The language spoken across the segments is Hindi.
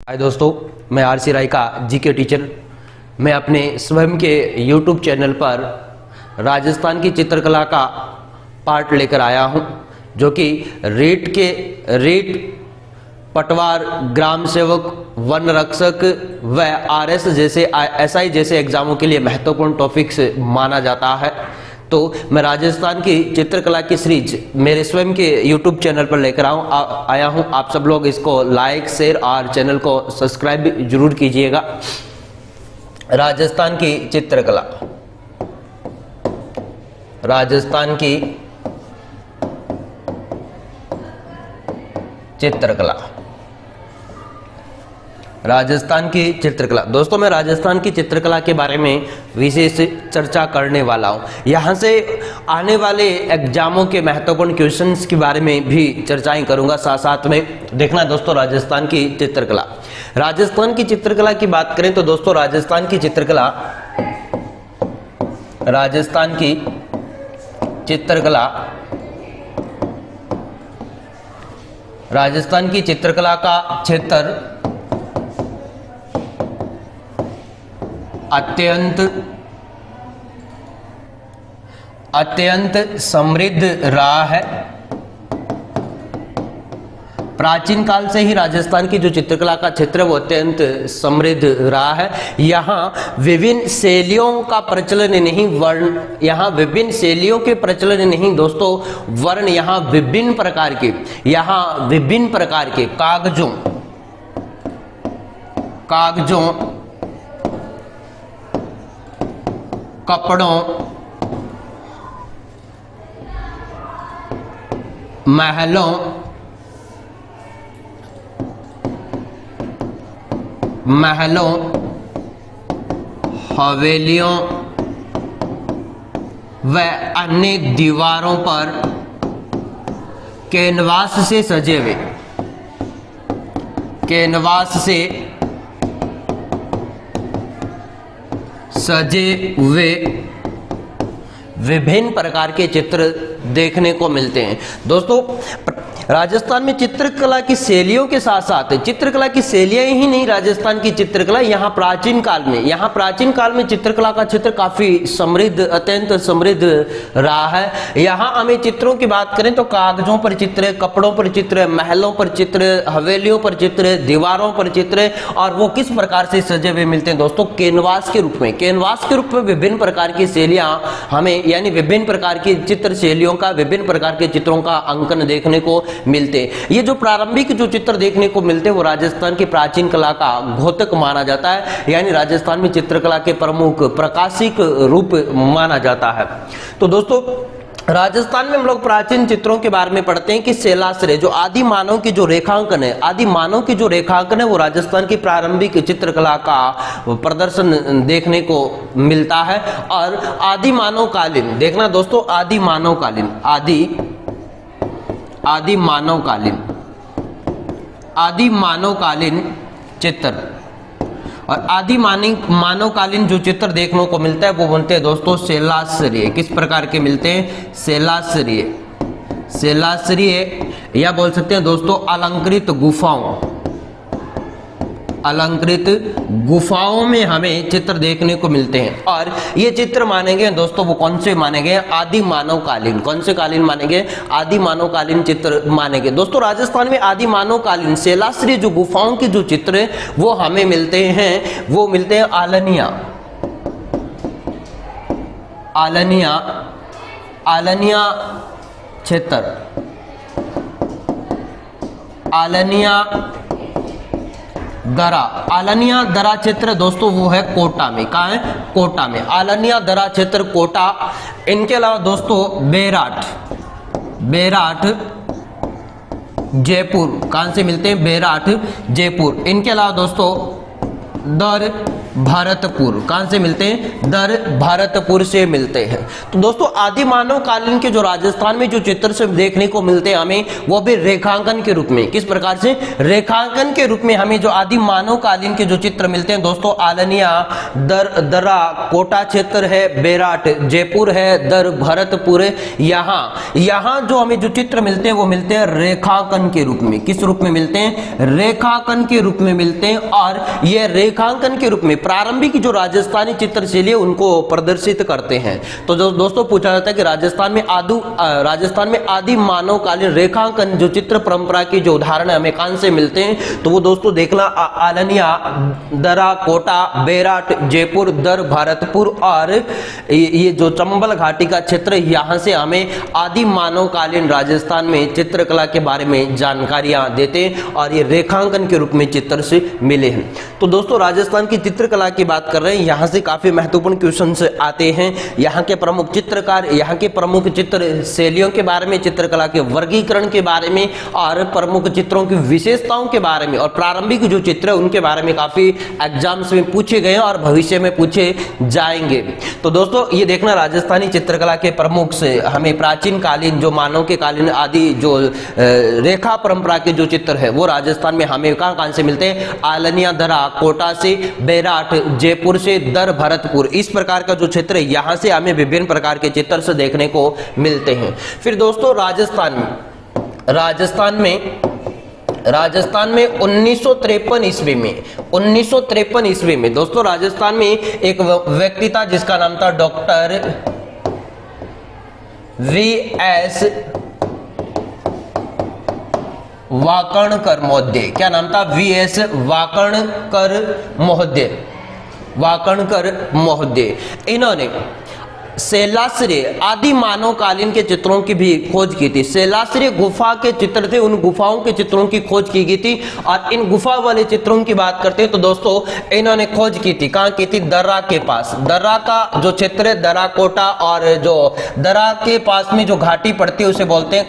हाय दोस्तों, मैं आरसी राय का जीके टीचर। मैं अपने स्वयं के यूट्यूब चैनल पर राजस्थान की चित्रकला का पार्ट लेकर आया हूं, जो कि रेट पटवार, ग्राम सेवक, वन रक्षक व आरएस जैसे एसआई जैसे एग्जामों के लिए महत्वपूर्ण टॉपिक्स माना जाता है। तो मैं राजस्थान की चित्रकला की सीरीज मेरे स्वयं के YouTube चैनल पर लेकर आया हूं। आप सब लोग इसको लाइक, शेयर और चैनल को सब्सक्राइब जरूर कीजिएगा। राजस्थान की चित्रकला, राजस्थान की चित्रकला, राजस्थान की चित्रकला। दोस्तों, मैं राजस्थान की चित्रकला के बारे में विशेष चर्चा करने वाला हूं। यहां से आने वाले एग्जामों के महत्वपूर्ण क्वेश्चंस के बारे में भी चर्चाएं करूंगा। साथ साथ में देखना दोस्तों, राजस्थान की चित्रकला, राजस्थान की चित्रकला की बात करें तो दोस्तों, राजस्थान की चित्रकला का क्षेत्र अत्यंत समृद्ध रहा है। प्राचीन काल से ही राजस्थान की जो चित्रकला का क्षेत्र है वो अत्यंत समृद्ध रहा है। यहाँ विभिन्न शैलियों का प्रचलन नहीं, वर्ण, यहाँ विभिन्न शैलियों के प्रचलन नहीं दोस्तों, वर्ण यहाँ विभिन्न प्रकार के कागजों, कपड़ों, महलों, हवेलियों व अन्य दीवारों पर कैनवास से सजे हुए विभिन्न प्रकार के चित्र देखने को मिलते हैं। दोस्तों, राजस्थान में चित्रकला की शैलियों के साथ साथ चित्रकला की शैलियां ही नहीं, राजस्थान की चित्रकला यहाँ प्राचीन काल में चित्रकला का क्षेत्र काफी समृद्ध, अत्यंत समृद्ध रहा है। यहाँ हमें चित्रों की बात करें तो कागजों पर चित्र, कपड़ों पर चित्र, महलों पर चित्र, हवेलियों पर चित्र, दीवारों पर चित्र, और वो किस प्रकार से सजे हुए मिलते हैं दोस्तों, कैनवास के रूप में विभिन्न प्रकार की शैलियां हमें, यानी विभिन्न प्रकार की चित्र शैलियों का, विभिन्न प्रकार के चित्रों का अंकन देखने को मिलते। ये जो प्रारंभिक जो चित्र देखने को मिलते हैं वो राजस्थान की प्राचीन कला का घोतक माना जाता है, यानी राजस्थान में चित्रकला के प्रमुख प्रकाशिक रूप माना जाता है। तो दोस्तों, राजस्थान में हम लोग प्राचीन चित्रों के बारे में पढ़ते हैं कि शैलाश्रय, जो आदि मानव की जो रेखांकन है, वो राजस्थान की प्रारंभिक चित्रकला का प्रदर्शन देखने को मिलता है। और आदि मानवकालीन, देखना दोस्तों, आदि मानवकालीन चित्र, और आदि मानवकालीन जो चित्र देखने को मिलता है वो बनते हैं दोस्तों शैलाश्रय। किस प्रकार के मिलते हैं? शैलाश्रय, या बोल सकते हैं दोस्तों अलंकृत गुफाओं में हमें चित्र देखने को मिलते हैं। और ये चित्र माने गए दोस्तों, वो कौन से माने गए? आदि मानवकालीन। कौन से कालीन माने गए? आदि मानवकालीन चित्र माने गए। दोस्तों, राजस्थान में आदि मानवकालीन शैलाश्रय जो गुफाओं के जो चित्र वो हमें मिलते हैं, वो मिलते हैं आलनिया क्षेत्र, आलनिया दरा क्षेत्र दोस्तों वो है कोटा में। कहाँ है? कोटा में। आलनिया दरा क्षेत्र कोटा। इनके अलावा दोस्तों बेराट जयपुर, कहां से मिलते हैं? बेराट जयपुर। इनके अलावा दोस्तों दर भरतपुर। कहां से मिलते हैं? दर भरतपुर से मिलते हैं। तो दोस्तों आदि मानव कालीन के जो राजस्थान में जो चित्र से देखने को मिलते हैं हमें, वो भी रेखांकन के रूप में। किस प्रकार से? रेखांकन के रूप में हमें जो आदि मानव कालीन के जो चित्र मिलते हैं दोस्तों, आलनिया, दरा, कोटा क्षेत्र है, बेराट जयपुर है, दर भरतपुर यहाँ जो हमें जो चित्र मिलते हैं वो मिलते हैं रेखांकन के रूप में। किस रूप में मिलते हैं? रेखांकन के रूप में मिलते हैं। और ये रेखांकन के रूप में प्रारंभिक जो राजस्थानी चित्रशैली है उनको प्रदर्शित करते हैं। तो जो दोस्तों पूछा जाता है कि राजस्थान में आदि मानव कालीन रेखांकन जो चित्र परंपरा की जो उदाहरण हमें कहां से मिलते हैं, तो वो दोस्तों देखना आलनिया, दरा, कोटा, बेराट जयपुर, दर भरतपुर और ये जो चंबल घाटी का क्षेत्र, यहां से हमें आदि मानव कालीन राजस्थान में चित्रकला के बारे में जानकारियां देते हैं और ये रेखांकन के रूप में चित्र से मिले हैं। तो दोस्तों राजस्थान की चित्रकला की बात कर रहे हैं, यहां से काफी महत्वपूर्ण क्वेश्चंस आते हैं। यहां के प्रमुख चित्रकार, यहां के प्रमुख चित्र शैलियों के बारे में, चित्रकला के वर्गीकरण के बारे में और प्रमुख चित्रों की विशेषताओं के बारे में और प्रारंभिक जो चित्र है उनके बारे में काफी एग्जाम्स में पूछे गए और भविष्य में पूछे जाएंगे। तो दोस्तों ये देखना राजस्थानी चित्रकला के प्रमुख से हमें प्राचीन कालीन जो मानव के कालीन आदि जो रेखा परंपरा के जो चित्र है वो राजस्थान में हमें कहां से मिलते हैं? आलनिया, दरा, कोटा से, बेराट जयपुर से, दर भरतपुर, इस प्रकार का जो क्षेत्र है यहां से हमें विभिन्न प्रकार के चित्र से देखने को मिलते हैं। फिर दोस्तों राजस्थान में 1953 ईस्वी में दोस्तों राजस्थान में एक व्यक्ति था जिसका नाम था डॉक्टर वीएस वाकणकर महोदय। क्या नाम था? वीएस वाकणकर महोदय। इन्होंने शैलाश्रय आदि मानव कालीन के चित्रों की भी खोज की थी। शैलाश्रय गुफा के चित्र थे, उन गुफाओं के चित्रों की खोज की गई थी। और इन गुफा वाले चित्रों की बात करते हैं तो दोस्तों इन्होंने खोज की थी, कहां की थी? दर्रा के पास। दर्रा का जो क्षेत्र है, दर्रा, कोटा और जो दर्रा के पास में जो घाटी पड़ती है उसे बोलते हैं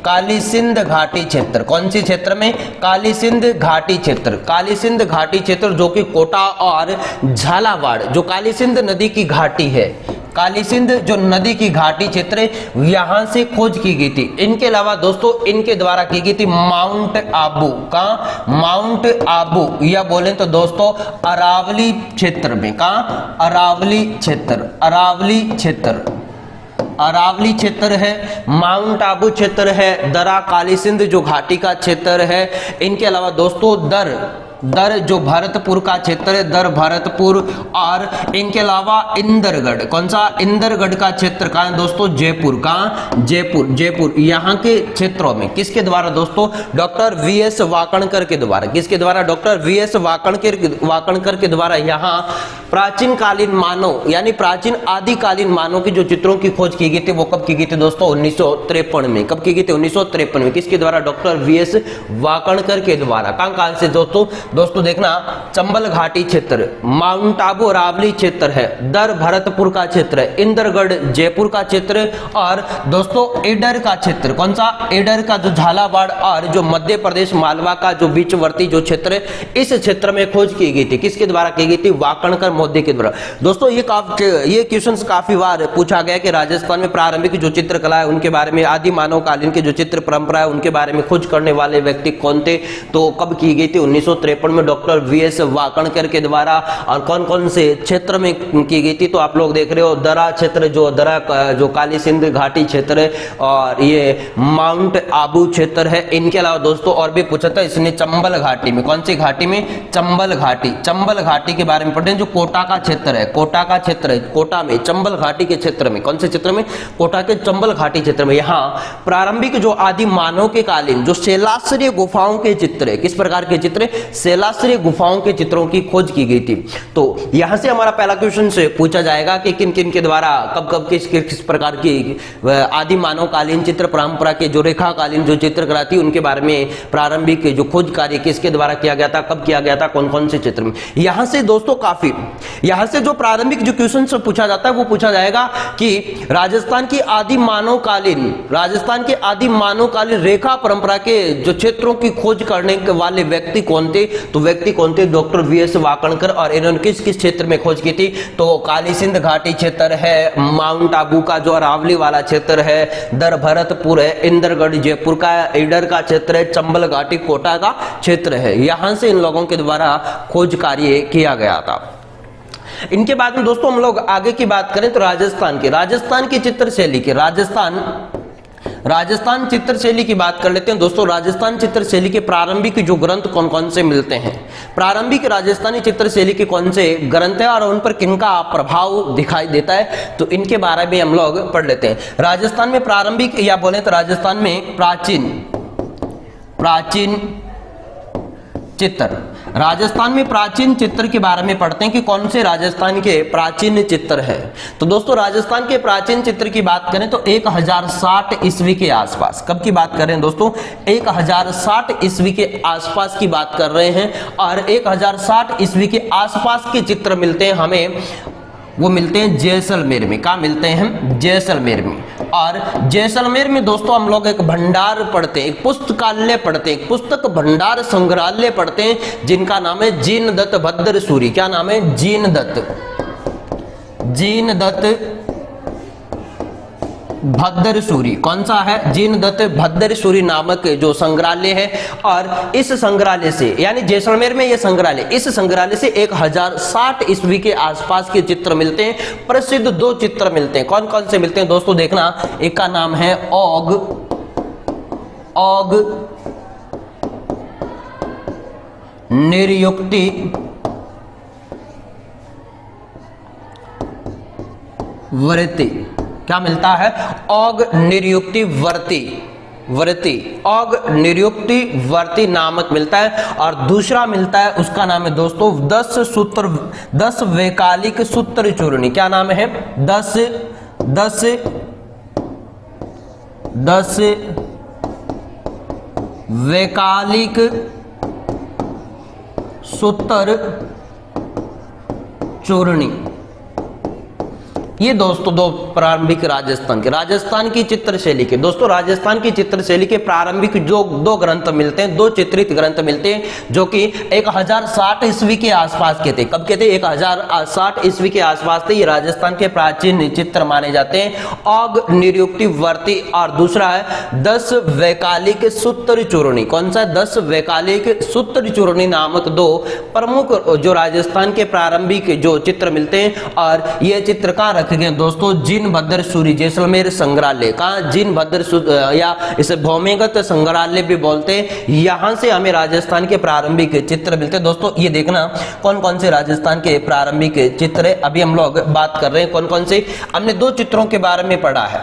काली सिंध घाटी क्षेत्र। कौन सी क्षेत्र में? काली सिंध घाटी क्षेत्र। काली सिंध घाटी क्षेत्र जो कि कोटा और झालावाड़, जो काली सिंध नदी की घाटी है, काली सिंध जो नदी की घाटी क्षेत्र यहां से खोज की गई थी। इनके अलावा दोस्तों इनके द्वारा की गई थी माउंट आबू का, माउंट आबू या बोले तो दोस्तों अरावली क्षेत्र में, का अरावली क्षेत्र है, माउंट आबू क्षेत्र है, दरा काली सिंध जो घाटी का क्षेत्र है। इनके अलावा दोस्तों दर जो भरतपुर का क्षेत्र है, दर भरतपुर, और इनके अलावा इंदरगढ़, कौन सा? इंदरगढ़ का क्षेत्र कहां है दोस्तों? जयपुर का, जयपुर यहाँ के क्षेत्रों में किसके द्वारा दोस्तों? डॉक्टर वीएस वाकणकर के द्वारा। किसके द्वारा? डॉक्टर वीएस वाकणकर के द्वारा यहाँ प्राचीन कालीन मानव यानी प्राचीन आदिकालीन मानव की जो चित्रों की खोज की गई थी वो कब की गई थी दोस्तों? 1953 में। कब की गई थी? 1953 में। किसके द्वारा? डॉक्टर वीएस वाकणकर के द्वारा। कहां से दोस्तों देखना, चंबल घाटी क्षेत्र, माउंट आबू अरावली क्षेत्र है, दर भरतपुर का क्षेत्र है, इंदरगढ़ जयपुर का क्षेत्र और दोस्तों ईडर का क्षेत्र। कौन सा? ईडर का जो झालावाड़ और जो मध्य प्रदेश मालवा का जो बीचवर्ती जो क्षेत्र है, इस क्षेत्र में खोज की गई थी। किसके द्वारा की गई थी? वाकणकर महोदय के द्वारा। दोस्तों ये क्वेश्चंस काफी बार पूछा गया कि राजस्थान में प्रारंभिक जो चित्रकला है उनके बारे में, आदि मानव कालीन के जो चित्र परंपरा है उनके बारे में खोज करने वाले व्यक्ति कौन थे? तो कब की गई थी? 1953 में डॉक्टर वीएस वाकणकर के द्वारा। और कौन कौन से क्षेत्र में की गई थी? तो आप लोग देख रहे हो दरा क्षेत्र, जो दरा जो काली सिंध घाटी क्षेत्र है, और ये माउंट आबू क्षेत्र है। इनके अलावा दोस्तों और भी पूछा था इसने चंबल घाटी में। कौन सी घाटी में? चंबल घाटी के बारे में पढ़ते हैं, जो कोटा का क्षेत्र है, कोटा का क्षेत्र है, कोटा में चंबल घाटी के क्षेत्र में। कौन से क्षेत्र में? कोटा के चंबल घाटी क्षेत्र में। यहाँ प्रारंभिक जो आदि मानव के कालीन जो शैलाश्रय गुफाओं के चित्र है, किस प्रकार के चित्र? शैलाश्रय गुफाओं के चित्रों की खोज की गई थी। तो यहां से हमारा पहला क्वेश्चन से पूछा जाएगा कि किन किन के द्वारा कब किस प्रकार की आदि मानव कालीन चित्र परंपरा के जो रेखा कालीन जो चित्रकला थी उनके बारे में प्रारंभिक जो खोज कार्य किसके द्वारा किया गया था, कब किया गया था, कौन कौन से क्षेत्र में। यहां से दोस्तों काफी यहां से जो प्रारंभिक जो क्वेश्चन से पूछा जाता है वो पूछा जाएगा कि राजस्थान की आदि मानवकालीन रेखा परंपरा के जो क्षेत्रों की खोज करने वाले व्यक्ति कौन थे, तो व्यक्ति कौन थे, डॉक्टर वीएस वाकणकर। और इन्होंने किस किस क्षेत्र में खोज की थी, तो काली सिंध घाटी क्षेत्र है, माउंट आबू का जो अरावली वाला क्षेत्र है, दर भरतपुर है, इंद्रगढ़ जयपुर का, ईडर का क्षेत्र है, चंबल घाटी कोटा का क्षेत्र है। यहां से इन लोगों के द्वारा खोज कार्य किया गया था। इनके बाद में दोस्तों हम लोग आगे की बात करें तो राजस्थान की चित्रशैली के राजस्थान चित्रशैली की बात कर लेते हैं दोस्तों। राजस्थान चित्रशैली के प्रारंभिक जो ग्रंथ कौन कौन से मिलते हैं, प्रारंभिक राजस्थानी चित्रशैली के कौन से ग्रंथ है और उन पर किनका प्रभाव दिखाई देता है, तो इनके बारे में हम लोग पढ़ लेते हैं। राजस्थान में प्रारंभिक या बोले तो राजस्थान में प्राचीन चित्र, राजस्थान में प्राचीन चित्र के बारे में पढ़ते हैं कि कौन से राजस्थान के प्राचीन चित्र है। तो दोस्तों राजस्थान के प्राचीन चित्र की बात करें तो 1060 ईस्वी के आसपास, कब की बात कर रहे हैं दोस्तों, 1060 ईस्वी के आसपास की बात कर रहे हैं। और 1060 ईस्वी के आसपास के चित्र मिलते हैं हमें, वो मिलते हैं जैसलमेर में। कहाँ मिलते हैं, जैसलमेर में। और जैसलमेर में दोस्तों हम लोग एक भंडार पढ़ते हैं, एक पुस्तकालय पढ़ते हैं, एक पुस्तक भंडार संग्रहालय पढ़ते हैं जिनका नाम है जीनदत्त भद्रसूरी। क्या नाम है, जीनदत्त भद्रसूरी। कौन सा है, जीनदत्त भद्रसूरी नामक जो संग्रहालय है। और इस संग्रहालय से, यानी जैसलमेर में ये संग्रहालय, इस संग्रहालय से 1060 ईस्वी के आसपास के चित्र मिलते हैं। प्रसिद्ध 2 चित्र मिलते हैं। कौन कौन से मिलते हैं दोस्तों, देखना, एक का नाम है औग निर्युक्ति वृत्ति। क्या मिलता है, औग निर्युक्ति वर्ती, औग निर्युक्ति वर्ती नामक मिलता है। और दूसरा मिलता है, उसका नाम है दोस्तों 10 वैकालिक सूत्र चूर्णी। क्या नाम है, 10 वैकालिक सूत्र चूर्णी। ये दोस्तों 2 प्रारंभिक राजस्थान की चित्रशैली के, दोस्तों राजस्थान की चित्रशैली के प्रारंभिक जो 2 ग्रंथ मिलते हैं, 2 चित्रित ग्रंथ मिलते हैं जो कि 1060 ईस्वी के आसपास के थे। कब के थे, 1060 ईस्वी के आसपास थे। ये राजस्थान के प्राचीन चित्र माने जाते हैं, औग निर्युक्ति वर्ती। और दूसरा है 10 वैकालिक सूत्र चूर्णी। कौन सा, 10 वैकालिक सूत्र चूर्णी नामक 2 प्रमुख जो राजस्थान के प्रारंभिक जो चित्र मिलते हैं। और ये चित्र कहाँ रखे गए दोस्तों, जीनभद्र सूरी जैसलमेर संग्रहालय का, जीनभद्र या इसे भौमिगत संग्रहालय भी बोलते हैं। यहां से हमें राजस्थान के प्रारंभिक चित्र मिलते हैं। दोस्तों ये देखना कौन कौन से राजस्थान के प्रारंभिक चित्र है। अभी हम लोग बात कर रहे हैं कौन कौन से, हमने 2 चित्रों के बारे में पढ़ा है।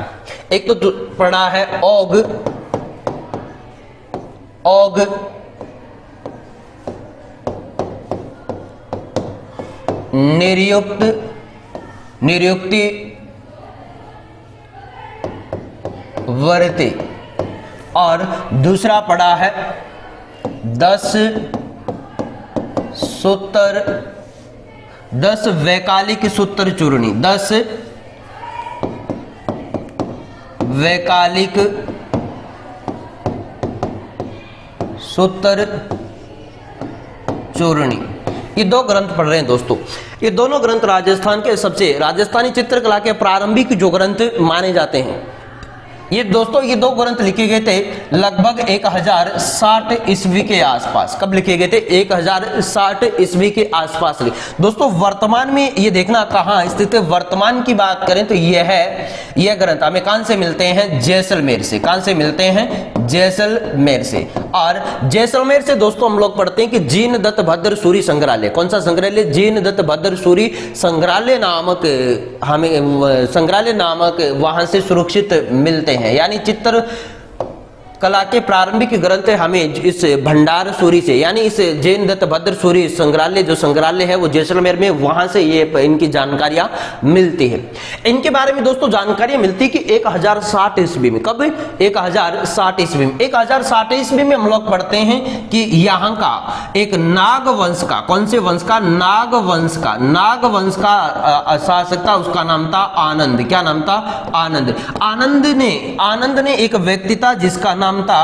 एक तो पढ़ा है औग निर्युक्ति वर्ती। और दूसरा पढ़ा है 10 वैकालिक सूत्र चूर्णी। 10 वैकालिक सूत्र चूर्णी। ये 2 ग्रंथ पढ़ रहे हैं दोस्तों। ये दोनों ग्रंथ राजस्थानी चित्रकला के प्रारंभिक जो ग्रंथ माने जाते हैं। ये दोस्तों ये 2 ग्रंथ लिखे गए थे लगभग 1060 ईस्वी के आसपास। कब लिखे गए थे, 1060 ईस्वी के आसपास। दोस्तों वर्तमान में ये देखना कहाँ स्थित है, वर्तमान की बात करें तो यह ग्रंथ हमें कहां से मिलते हैं, जैसलमेर से। कहां से मिलते हैं, जैसलमेर से। और जैसलमेर से दोस्तों हम लोग पढ़ते हैं कि जीनदत्त भद्रसूरी संग्रहालय। कौन सा संग्रहालय, जीनदत्त भद्रसूरी संग्रहालय नामक, हमें संग्रहालय नामक वहां से सुरक्षित मिलते हैं। यानी चित्र कला के प्रारंभिक ग्रंथ हमें इस भंडार सूरी से, यानी इस जैन दत्त भद्र सूरी संग्रहालय, जो संग्रहालय है वो जैसलमेर में, वहां से ये इनकी जानकारियां मिलती है। इनके बारे में दोस्तों जानकारी मिलती कि 1060 ईस्वी में, कब 1060 ईस्वी में, 1060 ईस्वी में हम लोग पढ़ते हैं कि यहाँ का एक नागवंश का, कौन से वंश का, नागवंश का शासक था, उसका नाम था आनंद। क्या नाम था? आनंद। आनंद ने एक व्यक्ति था जिसका नाम था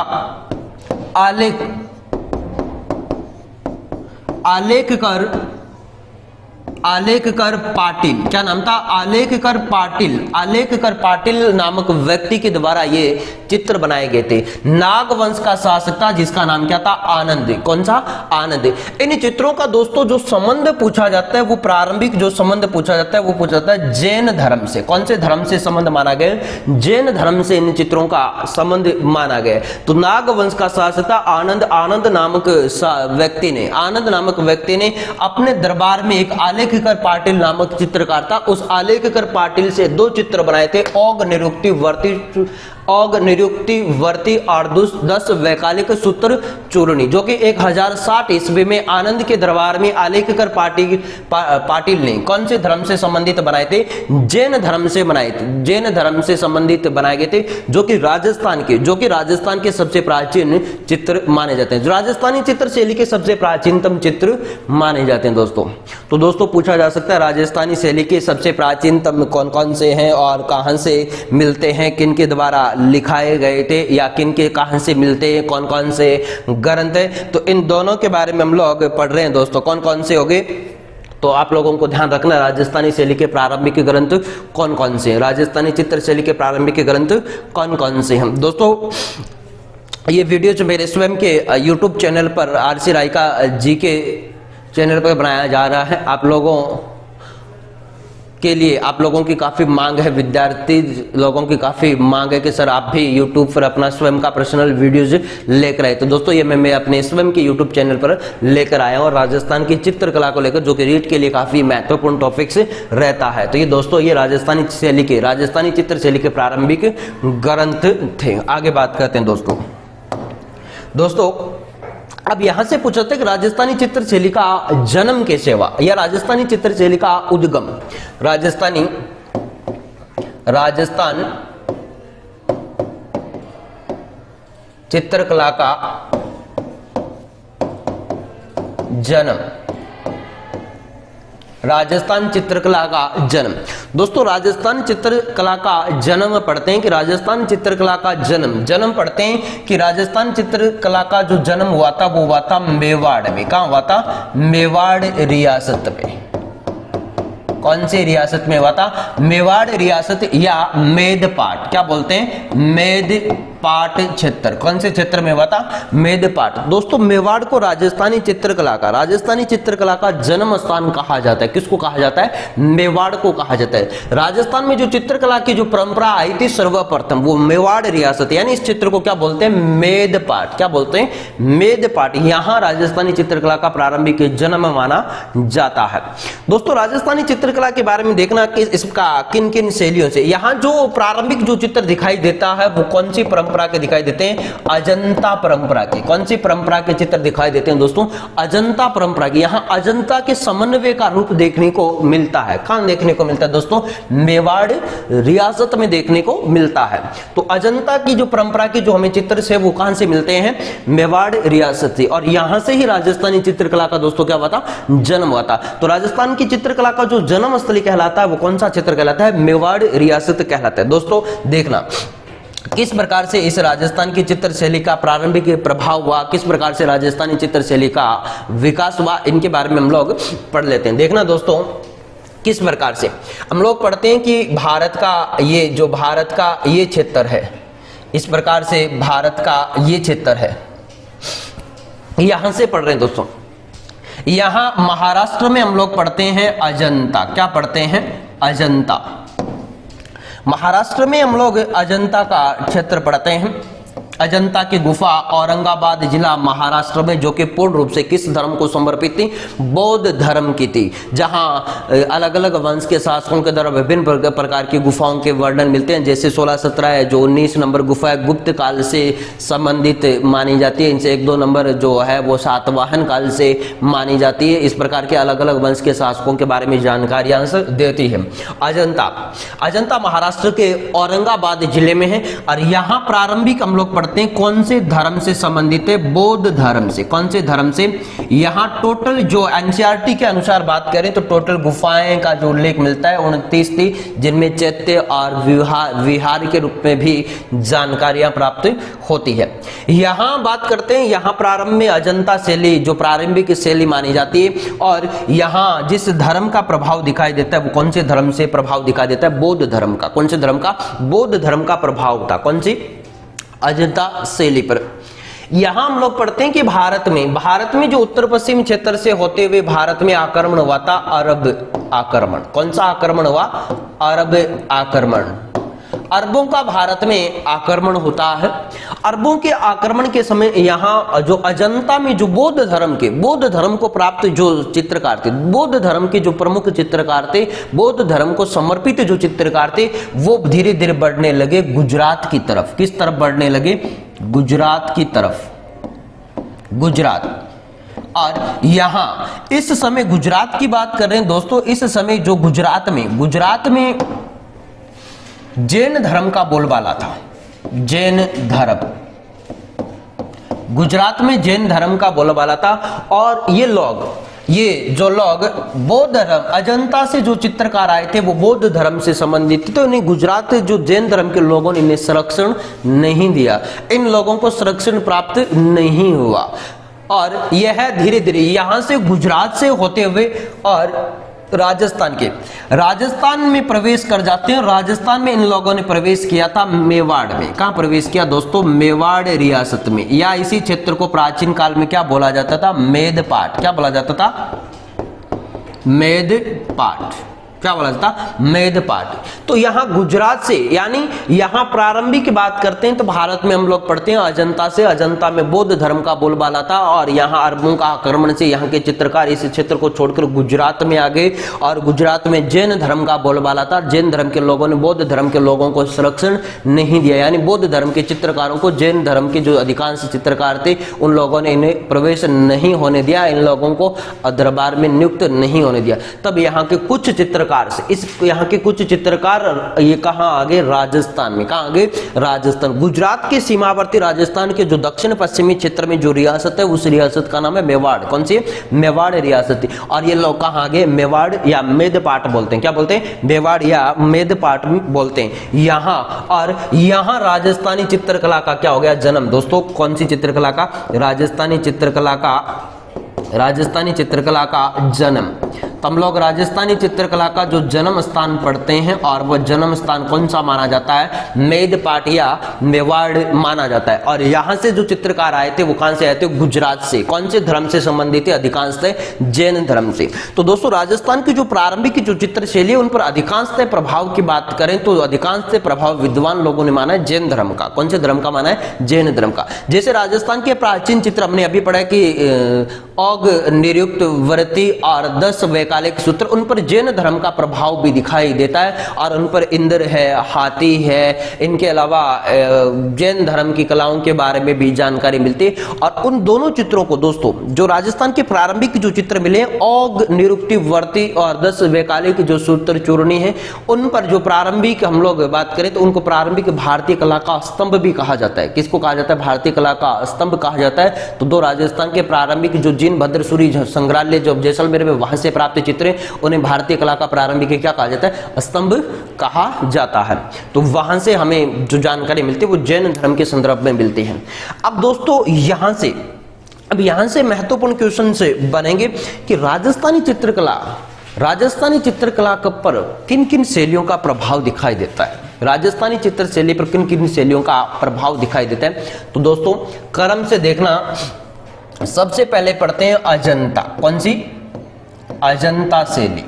आलेखकर पाटिल। क्या नाम था? आलेखकर पाटिल नामक व्यक्ति के द्वारा ये चित्र बनाए गए थे। नागवंश का शासक था जिसका नाम क्या था? आनंद। कौन सा? आनंद। इन चित्रों का दोस्तों जो संबंध पूछा जाता है, वो प्रारंभिक जो संबंध पूछा जाता है वो पूछा जाता है जैन धर्म से। कौन से धर्म से संबंध माना गया? जैन धर्म से इन चित्रों का संबंध माना गया। तो नागवंश का शासक था आनंद नामक व्यक्ति ने अपने दरबार में एक आलेखकर पाटिल नामक चित्रकार था, उस आलेखकर पाटिल से 2 चित्र बनाए थे, ओग निरुक्तिवर्ती और 10 वैकालिक सूत्र चूर्णी, जो कि 1060 ईस्वी में आनंद के दरबार में आलेखकर पाटिल ने कौन से धर्म से संबंधित बनाए थे? जैन धर्म से बनाए थे। जैन धर्म से संबंधित बनाए गए थे, जो कि राजस्थान के सबसे प्राचीन चित्र माने जाते हैं, जो राजस्थानी चित्र शैली के सबसे प्राचीनतम चित्र माने जाते हैं दोस्तों। तो दोस्तों पूछा जा सकता है राजस्थानी शैली के सबसे प्राचीनतम कौन कौन से हैं और कहां से मिलते हैं, किन के द्वारा लिखाए गए थे, या किन के कहां से मिलते हैं, कौन कौन से ग्रंथ है। तो इन दोनों के बारे में हम लोग पढ़ रहे हैं दोस्तों। कौन कौन से होंगे तो आप लोगों को ध्यान रखना, राजस्थानी शैली के प्रारंभिक ग्रंथ कौन कौन से हैं, राजस्थानी चित्र शैली के प्रारंभिक ग्रंथ कौन कौन से हैं। दोस्तों ये वीडियो जो मेरे स्वयं के यूट्यूब चैनल पर आरसी राय का जी के चैनल पर बनाया जा रहा है। आप लोगों के लिए, आप लोगों की काफ़ी मांग है, विद्यार्थी लोगों की काफ़ी मांग है कि सर आप भी YouTube पर अपना स्वयं का पर्सनल वीडियोज लेकर आए। तो दोस्तों ये मैं अपने स्वयं के YouTube चैनल पर लेकर आया हूँ, और राजस्थान की चित्रकला को लेकर, जो कि रीट के लिए काफ़ी महत्वपूर्ण टॉपिक्स रहता है। तो ये दोस्तों ये राजस्थानी चित्र शैली के प्रारंभिक ग्रंथ थे। आगे बात करते हैं दोस्तों अब यहां से पूछते कि राजस्थानी चित्र शैली का जन्म कैसे हुआ, या राजस्थानी चित्र शैली का उद्गम। राजस्थान चित्रकला का जन्म, राजस्थान चित्रकला का जन्म। दोस्तों राजस्थान चित्रकला का जन्म पढ़ते हैं कि राजस्थान चित्रकला का जन्म पढ़ते हैं कि राजस्थान चित्रकला का जो जन्म हुआ था वो हुआ था मेवाड़ में। कहां हुआ था? मेवाड़ रियासत में। कौन सी रियासत में हुआ था? मेवाड़ रियासत या मेदपाट। क्या बोलते हैं? मेदपाट क्षेत्र। कौन से क्षेत्र में हुआ था? मेदपाट। दोस्तों मेवाड़ को राजस्थानी चित्रकला का जन्म स्थान कहा जाता है। किसको कहा जाता है? मेवाड़ को कहा जाता है। राजस्थान में जो चित्रकला की जो परंपरा आई थी सर्वप्रथम, वो मेवाड़ रियासत, यानी इस चित्र को क्या बोलते हैं? मेदपाट। क्या बोलते हैं? मेदपाट। यहां राजस्थानी चित्रकला का प्रारंभिक जन्म माना जाता है। दोस्तों राजस्थानी चित्रकला के बारे में देखना कि इसका किन किन शैलियों से, यहाँ जो प्रारंभिक जो चित्र दिखाई देता है वो कौन सी परंपरा के दिखाई देते हैं? अजंता परंपरा के। कौन सी परंपरा के चित्र दिखाई देते हैं दोस्तों? अजंता परंपरा के। यहाँ अजंता के समन्वय का रूप देखने को मिलता है। कहां देखने को मिलता है दोस्तों? मेवाड़ रियासत में देखने को मिलता है। तो अजंता की जो परंपरा के जो हमें चित्र से वो कहां से मिलते हैं? मेवाड़ रियासत से। और यहां से ही राजस्थानी चित्रकला का दोस्तों क्या हुआ था? जन्म हुआ था। तो राजस्थान की चित्रकला का जो जन्म स्थली कहलाता है वो कौन सा क्षेत्र कहलाता है? मेवाड़ रियासत कहलाता है। दोस्तों देखना किस प्रकार से इस राजस्थान की चित्र शैली का प्रारंभिक प्रभाव हुआ, किस प्रकार से राजस्थानी चित्र शैली का विकास हुआ, इनके बारे में हम लोग पढ़ लेते हैं। देखना दोस्तों किस प्रकार से हम लोग पढ़ते हैं कि भारत का ये क्षेत्र है, इस प्रकार से भारत का ये क्षेत्र है, यहां से पढ़ रहे हैं दोस्तों। यहां महाराष्ट्र में हम लोग पढ़ते हैं अजंता। क्या पढ़ते हैं? अजंता। महाराष्ट्र में हम लोग अजंता का क्षेत्र पढ़ते हैं। अजंता की गुफा औरंगाबाद जिला महाराष्ट्र में, जो कि पूर्ण रूप से किस धर्म को समर्पित थी? बौद्ध धर्म की थी, जहां अलग अलग वंश के शासकों के द्वारा विभिन्न प्रकार की गुफाओं के वर्णन मिलते हैं। जैसे 16-17 है, जो 19 नंबर गुफा है गुप्त काल से संबंधित मानी जाती है। इनसे 1-2 नंबर जो है वो सातवाहन काल से मानी जाती है। इस प्रकार के अलग अलग वंश के शासकों के बारे में जानकारियां देती है। अजंता महाराष्ट्र के औरंगाबाद जिले में है और यहाँ प्रारंभिक हम लोग पढ़ते हैं कौन से धर्म से संबंधित है? बौद्ध धर्म से। कौन से धर्म से? यहाँ टोटल जो एनसीईआरटी के अनुसार बात करें तो टोटल गुफाएं का जो उल्लेख मिलता है 29 थी, जिनमें चैत्य और विहार के रूप में भी जानकारियां प्राप्त होती है। यहाँ बात करते हैं, यहाँ प्रारंभ में अजंता शैली जो प्रारंभिक शैली मानी जाती है और यहाँ जिस धर्म का प्रभाव दिखाई देता है वो कौन से धर्म से प्रभाव दिखाई देता है? बौद्ध धर्म का। कौन से धर्म का? बौद्ध धर्म का प्रभाव था। कौन सी? अजंता शैली पर। यहां हम लोग पढ़ते हैं कि भारत में जो उत्तर पश्चिम क्षेत्र से होते हुए भारत में आक्रमण हुआ था, अरब आक्रमण। कौन सा आक्रमण हुआ? अरब आक्रमण। अरबों का भारत में आक्रमण होता है। अरबों के आक्रमण के समय यहाँ जो अजंता में जो बौद्ध धर्म को प्राप्त जो चित्रकार थे, बौद्ध धर्म के जो प्रमुख चित्रकार थे, बौद्ध धर्म को समर्पित जो चित्रकार थे, वो धीरे धीरे बढ़ने लगे गुजरात की तरफ। किस तरफ बढ़ने लगे? गुजरात की तरफ। गुजरात। और यहां इस समय गुजरात की बात कर रहे हैं दोस्तों, इस समय जो गुजरात में जैन धर्म का बोलबाला था। जैन धर्म, गुजरात में जैन धर्म का बोलबाला था और ये जो लोग बौद्ध धर्म, अजंता से जो चित्रकार आए थे वो बौद्ध धर्म से संबंधित थे, तो इन्हें गुजरात जो जैन धर्म के लोगों ने इन्हें संरक्षण नहीं दिया। इन लोगों को संरक्षण प्राप्त नहीं हुआ और यह धीरे धीरे यहां से गुजरात से होते हुए और राजस्थान में प्रवेश कर जाते हैं। राजस्थान में इन लोगों ने प्रवेश किया था मेवाड़ में। कहां प्रवेश किया दोस्तों? मेवाड़ रियासत में, या इसी क्षेत्र को प्राचीन काल में क्या बोला जाता था? मेदपाट। क्या बोला जाता था? मेदपाट। क्या बोला जाता? मेदपाट। तो यहां गुजरात से, यानी यहां प्रारंभिक की बात करते हैं तो भारत में हम लोग पढ़ते हैं अजंता से। अजंता में बौद्ध धर्म का बोलबाला था और यहां अरबों का आक्रमण से यहां के चित्रकार इस क्षेत्र को छोड़कर गुजरात में आ गए और गुजरात में जैन धर्म का बोलबाला था। जैन धर्म के लोगों ने बौद्ध धर्म के लोगों को संरक्षण नहीं दिया, यानी बौद्ध धर्म के चित्रकारों को जैन धर्म के जो अधिकांश चित्रकार थे उन लोगों ने इन्हें प्रवेश नहीं होने दिया, इन लोगों को दरबार में नियुक्त नहीं होने दिया। तब यहाँ के कुछ चित्रकार यहाँ के कुछ चित्रकार ये कहां आ गए? राजस्थान में। कहां आ गए? राजस्थान। गुजरात के सीमावर्ती राजस्थान के जो दक्षिण पश्चिमी क्षेत्र में जो रियासत है उस रियासत का नाम है मेवाड़। कौन सी? मेवाड़ रियासत। और ये लोग कहां आ गए? मेवाड़ या मेदपाट बोलते हैं। क्या बोलते हैं? मेवाड़ या मेदपाट बोलते हैं यहां। और यहां राजस्थानी चित्रकला का क्या हो गया? जन्म। दोस्तों कौन सी चित्रकला का? राजस्थानी चित्रकला का जन्म। तो हम लोग राजस्थानी चित्रकला का जो जन्म स्थान पढ़ते हैं और वह जन्म स्थान कौन सा माना जाता है? मेदपाट या मेवाड़ माना जाता है। और यहां से जो चित्रकार आए थे वो कहां से आए थे? गुजरात से। कौन से धर्म से संबंधित थे? अधिकांश जैन धर्म से। तो दोस्तों राजस्थान की जो प्रारंभिक जो चित्रशैली है उन पर अधिकांश प्रभाव की बात करें तो अधिकांश प्रभाव विद्वान लोगों ने माना है जैन धर्म का। कौन से धर्म का माना है? जैन धर्म का। जैसे राजस्थान के प्राचीन चित्र हमने अभी पढ़ा कि औग, निरुक्त, व्रती और 10 वैकालिक सूत्र, उन पर जैन धर्म का प्रभाव भी दिखाई देता है और उन पर इंद्र है, हाथी है, इनके अलावा जैन धर्म की कलाओं के बारे में भी जानकारी मिलती है। और उन दोनों चित्रों को दोस्तों जो राजस्थान के प्रारंभिक जो चित्र मिले औग, निरुक्ति, व्रती और 10 वैकालिक जो सूत्र चूर्णी है उन पर जो प्रारंभिक हम लोग बात करें तो उनको प्रारंभिक भारतीय कला का स्तंभ भी कहा जाता है। किसको कहा जाता है? भारतीय कला का स्तंभ कहा जाता है। तो दो राजस्थान के प्रारंभिक जो जिन भद्रसूरी संग्रहालय जो जैसलमेर में वहां से प्राप्त चित्र हैं उन्हें भारतीय कला का प्रारंभिक क्या कहा जाता है? स्तंभ कहा जाता है। तो वहां से हमें जो जानकारी मिलती है वो जैन धर्म के संदर्भ में मिलती है। अब दोस्तों यहां से महत्वपूर्ण क्वेश्चन से बनेंगे कि राजस्थानी चित्रकला पर किन किन शैलियों का प्रभाव दिखाई देता है? राजस्थानी चित्र शैली पर किन किन शैलियों का प्रभाव दिखाई देता है? तो दोस्तों क्रम से देखना, सबसे पहले पढ़ते हैं अजंता। कौन सी? अजंता शैली।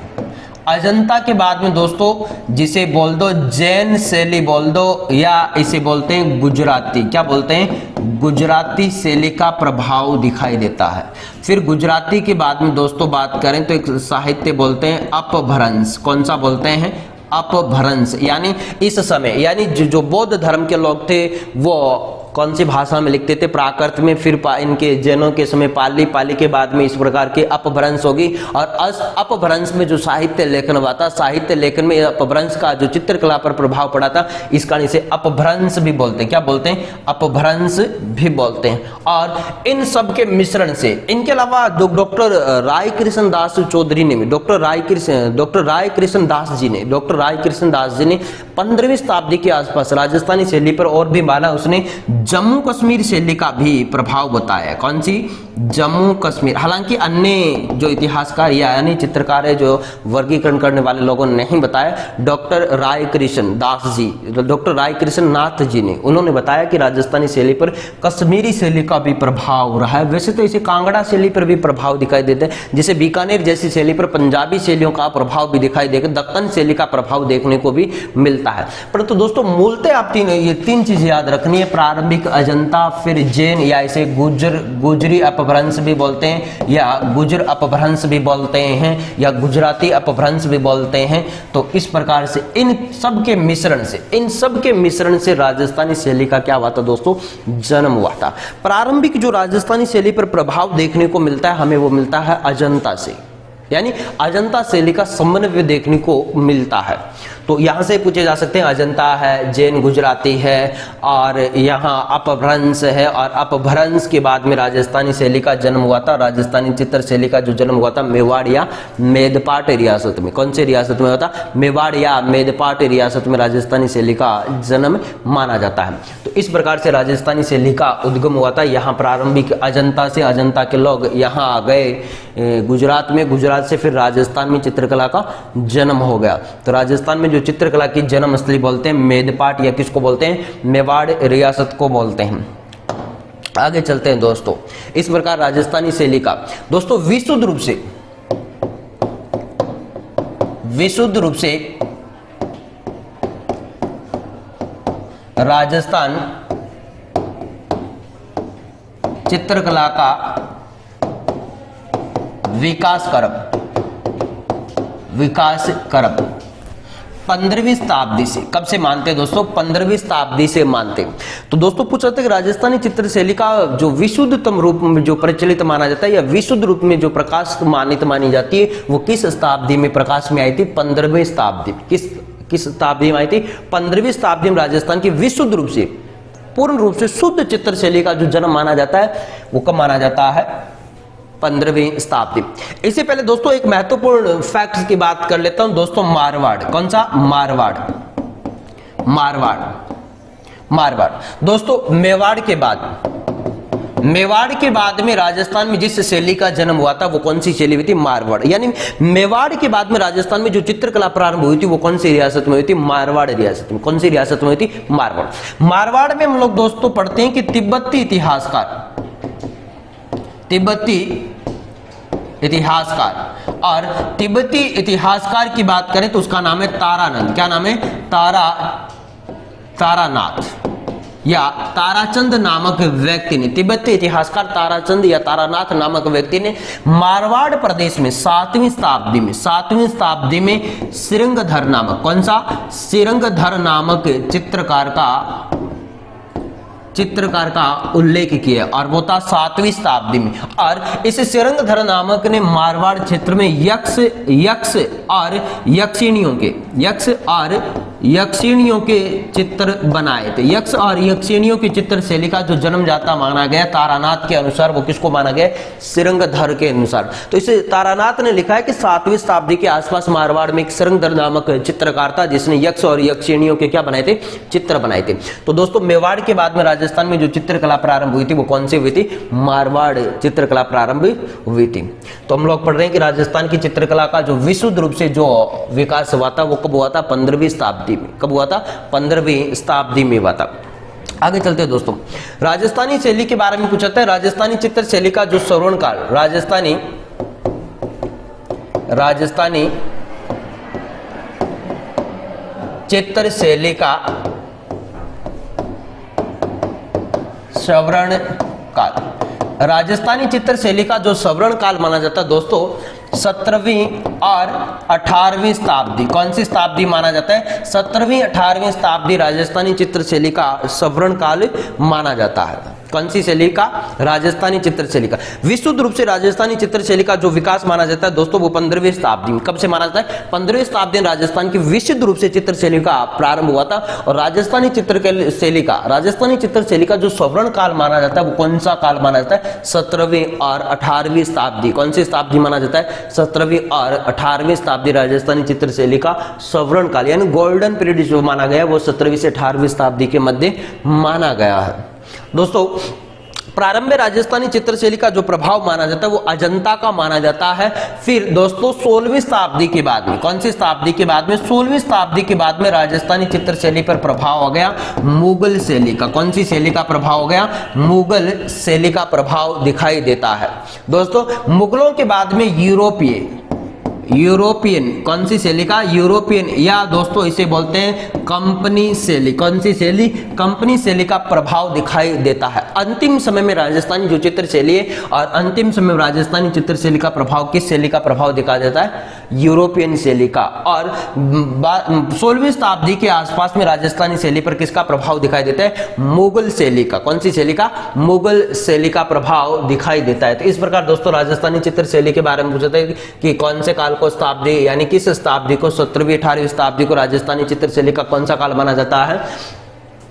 अजंता के बाद में दोस्तों जिसे बोल दो जैन शैली बोल दो, या इसे बोलते हैं गुजराती, क्या बोलते हैं, गुजराती शैली का प्रभाव दिखाई देता है। फिर गुजराती के बाद में दोस्तों बात करें तो एक साहित्य बोलते हैं अपभ्रंश। कौन सा बोलते हैं, अपभ्रंश। यानी इस समय यानी जो बौद्ध धर्म के लोग थे वो कौन सी भाषा में लिखते थे, प्राकृत में, फिर इनके जैनों के समय पाली, पाली के बाद में इस प्रकार के अपभ्रंश होगी। और अपभ्रंश में जो साहित्य लेखन हुआ था, साहित्य लेखन में अपभ्रंश का जो चित्रकला पर प्रभाव पड़ा था, इस कारण इसे अपभ्रंश भी बोलते हैं। क्या बोलते हैं, अपभ्रंश भी बोलते हैं। और इन सब के मिश्रण से, इनके अलावा डॉक्टर राय कृष्ण दास चौधरी ने, डॉक्टर राय कृष्ण दास जी ने 15वीं शताब्दी के आसपास राजस्थानी शैली पर और भी माना उसने जम्मू कश्मीर शैली का भी प्रभाव बताया। कौन सी, जम्मू कश्मीर। हालांकि अन्य जो इतिहासकार या यानी चित्रकार है, जो वर्गीकरण करने वाले लोगों ने नहीं बताया, डॉक्टर राय कृष्ण दास जी, डॉक्टर राय कृष्ण नाथ जी ने, उन्होंने बताया कि राजस्थानी शैली पर कश्मीरी शैली का भी प्रभाव रहा है। वैसे तो इसे कांगड़ा शैली पर भी प्रभाव दिखाई देता है, जैसे बीकानेर जैसी शैली पर पंजाबी शैलियों का प्रभाव भी दिखाई देगा, दक्कन शैली का प्रभाव देखने को भी मिलता है। परंतु दोस्तों मूलतः आप ये तीन चीजें याद रखनी है, प्रारंभिक अजंता, फिर जैन या इसे गुजरी अपभ्रंश भी बोलते हैं, या गुजर अपभ्रंश भी बोलते हैं, या गुजराती अपभ्रंश भी बोलते हैं। तो इस प्रकार से इन सब के मिश्रण से राजस्थानी शैली का क्या हुआ था दोस्तों, जन्म हुआ था। प्रारंभिक जो राजस्थानी शैली पर प्रभाव देखने को मिलता है हमें, वो मिलता है अजंता से, यानी अजंता शैली का समन्वय देखने को मिलता है। तो यहां से पूछे जा सकते हैं, अजंता है, जैन गुजराती है, और यहाँ अपभ्रंश है, और अपभ्रंश के बाद में राजस्थानी शैली का जन्म हुआ था। राजस्थानी चित्र शैली का जो जन्म हुआ था मेवाड़ या मेदपाट रियासत में। कौन से रियासत में हुआ था, मेवाड़ या मेदपाट रियासत में राजस्थानी शैली का जन्म माना जाता है। तो इस प्रकार से राजस्थानी शैली का उद्गम हुआ था। यहाँ प्रारंभिक अजंता से, अजंता के लोग यहाँ आ गए गुजरात में, गुजरात से फिर राजस्थान में चित्रकला का जन्म हो गया। तो राजस्थान में जो चित्रकला की जन्म स्थली बोलते हैं मेदपाट, या किसको बोलते हैं, मेवाड़ रियासत को बोलते हैं। आगे चलते हैं दोस्तों। इस प्रकार राजस्थानी शैली का दोस्तों विशुद्ध रूप से राजस्थान चित्रकला का विकास करब 15वीं शताब्दी से। कब से मानते हैं दोस्तों, 15वीं शताब्दी से मानते हैं। तो दोस्तों पूछ रहे थे कि राजस्थानी चित्र शैली का जो विशुद्धतम रूप में जो प्रचलित माना जाता है, या विशुद्ध रूप में जो प्रकाश मानित मानी जाती है, वो किस शताब्दी में प्रकाश में आई थी, 15वीं शताब्दी। किस शताब्दी में आई थी, 15वीं शताब्दी में राजस्थान की विशुद्ध रूप से, पूर्ण रूप से शुद्ध चित्र शैली का जो जन्म माना जाता है, वो कब माना जाता है, 15वीं शताब्दी। इससे पहले दोस्तों एक महत्वपूर्ण फैक्ट की बात कर लेता हूं दोस्तों, मारवाड़। कौन सा, मारवाड़ दोस्तों मेवाड़ के बाद में राजस्थान में जिस शैली का जन्म हुआ था वो कौन सी शैली हुई थी, मारवाड़। यानी मेवाड़ के बाद में राजस्थान में जो चित्रकला प्रारंभ हुई थी वो कौन सी रियासत में हुई थी, मारवाड़ रियासत में। कौन सी रियासत में हुई थी, मारवाड़ में हम लोग दोस्तों पढ़ते हैं कि तिब्बती इतिहासकार, और तिब्बती इतिहासकार की बात करें तो उसका नाम है तारानंद। क्या नाम है, तारानाथ या ताराचंद नामक व्यक्ति ने, तिब्बती इतिहासकार ताराचंद या तारानाथ नामक व्यक्ति ने मारवाड़ प्रदेश में 7वीं शताब्दी में सिरंगधर नामक, कौन सा, सिरंगधर नामक चित्रकार का उल्लेख किया, और वो था 7वीं शताब्दी में। और इस सिरंगधर नामक ने मारवाड़ क्षेत्र में यक्ष और यक्षिणियों के चित्र बनाए थे। यक्ष और यक्षिणियों की चित्र शैली का जो जन्मदाता माना गया तारानाथ के अनुसार, वो किसको माना गया, सिरंगधर के अनुसार। तो इसे तारानाथ ने लिखा है कि 7वीं शताब्दी के आसपास मारवाड़ में एक सिरंगधर नामक चित्रकार था जिसने यक्ष और यक्षिणियों के क्या बनाए थे, चित्र बनाए थे। तो दोस्तों मेवाड़ के बाद में राजस्थान में जो चित्रकला प्रारंभ हुई थी वो कौन सी हुई थी, मारवाड़ चित्रकला प्रारंभ हुई थी। तो हम लोग पढ़ रहे हैं कि राजस्थान की चित्रकला का जो विशुद्ध रूप से जो विकास हुआ था वो कब हुआ था, 15वीं शताब्दी में। कब हुआ था, 15वीं शताब्दी में हुआ था। आगे चलते हैं दोस्तों, राजस्थानी शैली के बारे में पूछा था। राजस्थानी चित्र शैली का जो स्वर्णकाल, राजस्थानी चित्रशैली का सवर्ण काल। राजस्थानी चित्रशैली का जो सवर्ण काल माना जाता है दोस्तों 17वीं और 18वीं शताब्दी। कौन सी शताब्दी माना जाता है? 17वीं 18वीं शताब्दी राजस्थानी चित्रशैली का सवर्ण काल माना जाता है। कौन सी शैली का? राजस्थानी चित्रशैली का। विशुद्ध रूप से राजस्थानी चित्रशैली का जो विकास माना जाता है दोस्तों वो 15वीं शताब्दी में। कब से माना जाता है? 15वीं शताब्दी में राजस्थान की विशुद्ध रूप से चित्रशैली का प्रारंभ हुआ था। और राजस्थानी चित्रशैली का जो सवर्ण काल माना जाता है वो कौन सा काल माना जाता है? 17वीं और 18वीं शताब्दी। कौन सी शताब्दी माना जाता है? 17वीं और 18वीं शताब्दी राजस्थानी चित्रशैली का सवर्ण काल यानी गोल्डन पीरियड जो माना गया वो 17वीं से 18वीं शताब्दी के मध्य माना गया है। दोस्तों प्रारंभ में राजस्थानी चित्रशैली का जो प्रभाव माना जाता है वो अजंता का माना जाता है। फिर दोस्तों 16वीं शताब्दी के बाद में, कौन सी शताब्दी के बाद में? 16वीं शताब्दी के बाद में राजस्थानी चित्रशैली पर प्रभाव हो गया मुगल शैली का। कौन सी शैली का प्रभाव हो गया? मुगल शैली का प्रभाव दिखाई देता है। दोस्तों मुगलों के बाद में यूरोपियन कौन सी शैली का? यूरोपियन या दोस्तों इसे बोलते हैं कंपनी शैली। कौन सी शैली? कंपनी शैली का प्रभाव दिखाई देता है। अंतिम समय में राजस्थानी जो चित्रशैली है और अंतिम समय में राजस्थानी चित्रशैली का प्रभाव किस शैली का प्रभाव दिखाई देता है? यूरोपियन शैली का। और 16वीं शताब्दी के आसपास में राजस्थानी शैली पर किसका प्रभाव दिखाई देता है? मुगल शैली का। कौन सी शैली का? मुगल शैली का प्रभाव दिखाई देता है। तो इस प्रकार दोस्तों राजस्थानी चित्रशैली के बारे में पूछते हैं कि कौन से काल को शताब्दी यानी किस शताब्दी को 17वीं 18वीं शताब्दी को राजस्थानी चित्रशैली का कौन सा काल माना जाता है?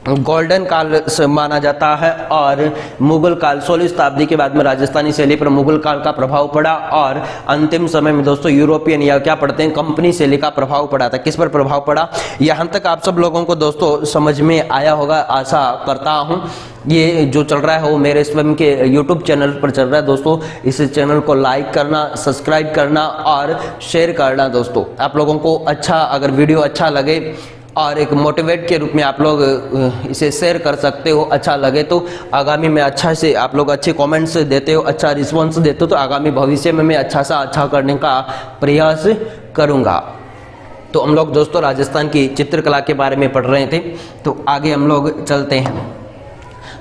गोल्डन काल माना जाता है। और मुगल काल 16वीं शताब्दी के बाद में राजस्थानी शैली पर मुगल काल का प्रभाव पड़ा। और अंतिम समय में दोस्तों यूरोपियन या क्या पढ़ते हैं कंपनी शैली का प्रभाव पड़ा था। किस पर प्रभाव पड़ा? यहाँ तक आप सब लोगों को दोस्तों समझ में आया होगा आशा करता हूँ। ये जो चल रहा है वो मेरे स्वयं के YouTube चैनल पर चल रहा है दोस्तों। इस चैनल को लाइक करना, सब्सक्राइब करना और शेयर करना दोस्तों। आप लोगों को अच्छा अगर वीडियो अच्छा लगे और एक मोटिवेट के रूप में आप लोग इसे शेयर कर सकते हो। अच्छा लगे तो आगामी में अच्छा से आप लोग अच्छे कमेंट्स देते हो, अच्छा रिस्पॉन्स देते हो तो आगामी भविष्य में मैं अच्छा सा अच्छा करने का प्रयास करूँगा। तो हम लोग दोस्तों राजस्थान की चित्रकला के बारे में पढ़ रहे थे, तो आगे हम लोग चलते हैं।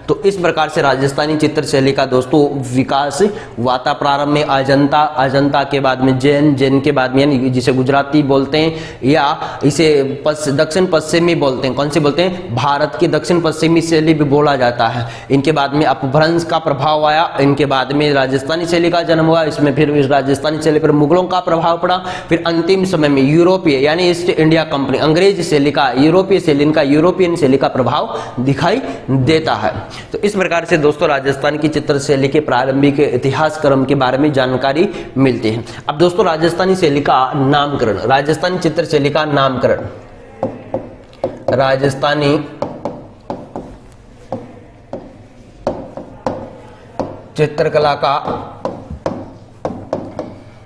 तो इस प्रकार से राजस्थानी चित्रशैली का दोस्तों विकास वाता। प्रारंभ में अजंता के बाद में जैन के बाद में यानी जिसे गुजराती बोलते हैं या इसे दक्षिण पश्चिमी बोलते हैं। कौन से बोलते हैं? भारत की दक्षिण पश्चिमी शैली भी बोला जाता है। इनके बाद में अपभ्रंश का प्रभाव आया। इनके बाद में राजस्थानी शैली का जन्म हुआ। इसमें फिर राजस्थानी शैली पर मुगलों का प्रभाव पड़ा। फिर अंतिम समय में यूरोपीय यानी ईस्ट इंडिया कंपनी अंग्रेज शैली का यूरोपीय शैली का यूरोपियन शैली का प्रभाव दिखाई देता है। तो इस प्रकार से दोस्तों राजस्थान की चित्रशैली के प्रारंभिक इतिहास क्रम के बारे में जानकारी मिलती है। अब दोस्तों राजस्थानी शैली का नामकरण, राजस्थानी चित्रशैली का नामकरण, राजस्थानी चित्रकला का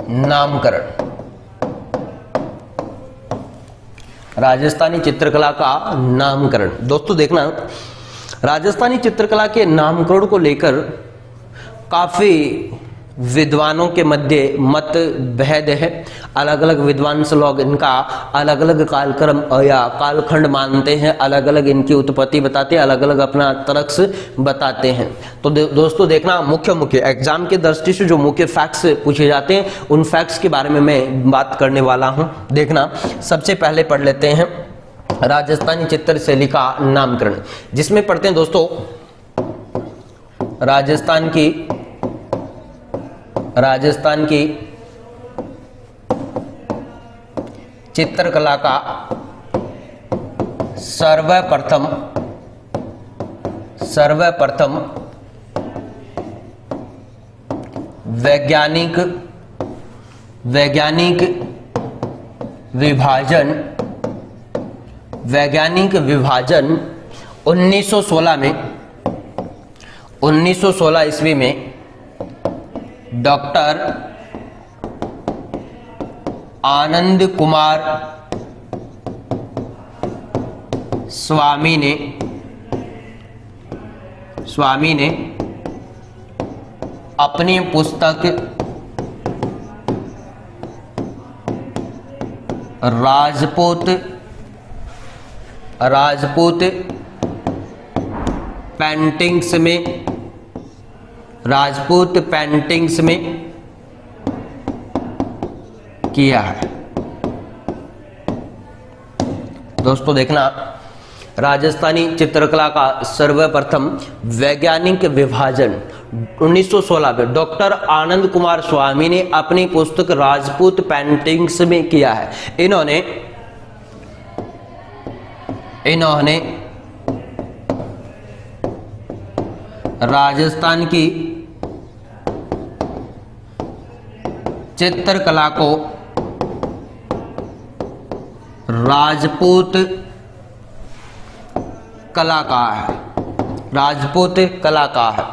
नामकरण, राजस्थानी चित्रकला का नामकरण। दोस्तों देखना राजस्थानी चित्रकला के नामकरण को लेकर काफी विद्वानों के मध्य मतभेद है। अलग अलग विद्वान लोग इनका अलग अलग कालक्रम या कालखंड मानते हैं, अलग अलग इनकी उत्पत्ति बताते हैं, अलग अलग अपना तर्क बताते हैं। तो दोस्तों देखना मुख्य एग्जाम के दृष्टि से जो मुख्य फैक्ट्स पूछे जाते हैं उन फैक्ट्स के बारे में मैं बात करने वाला हूं। देखना सबसे पहले पढ़ लेते हैं राजस्थानी चित्रशैली का नामकरण, जिसमें पढ़ते हैं दोस्तों राजस्थान की चित्रकला का सर्वप्रथम वैज्ञानिक विभाजन 1916 ईस्वी में डॉक्टर आनंद कुमार स्वामी ने अपनी पुस्तक राजपूत पेंटिंग्स में, राजपूत पेंटिंग्स में किया है। दोस्तों देखना, राजस्थानी चित्रकला का सर्वप्रथम वैज्ञानिक विभाजन 1916 में डॉक्टर आनंद कुमार स्वामी ने अपनी पुस्तक राजपूत पेंटिंग्स में किया है। इन्होंने राजस्थान की चित्रकला को राजपूत कला कहा है, राजपूत कला कहा है।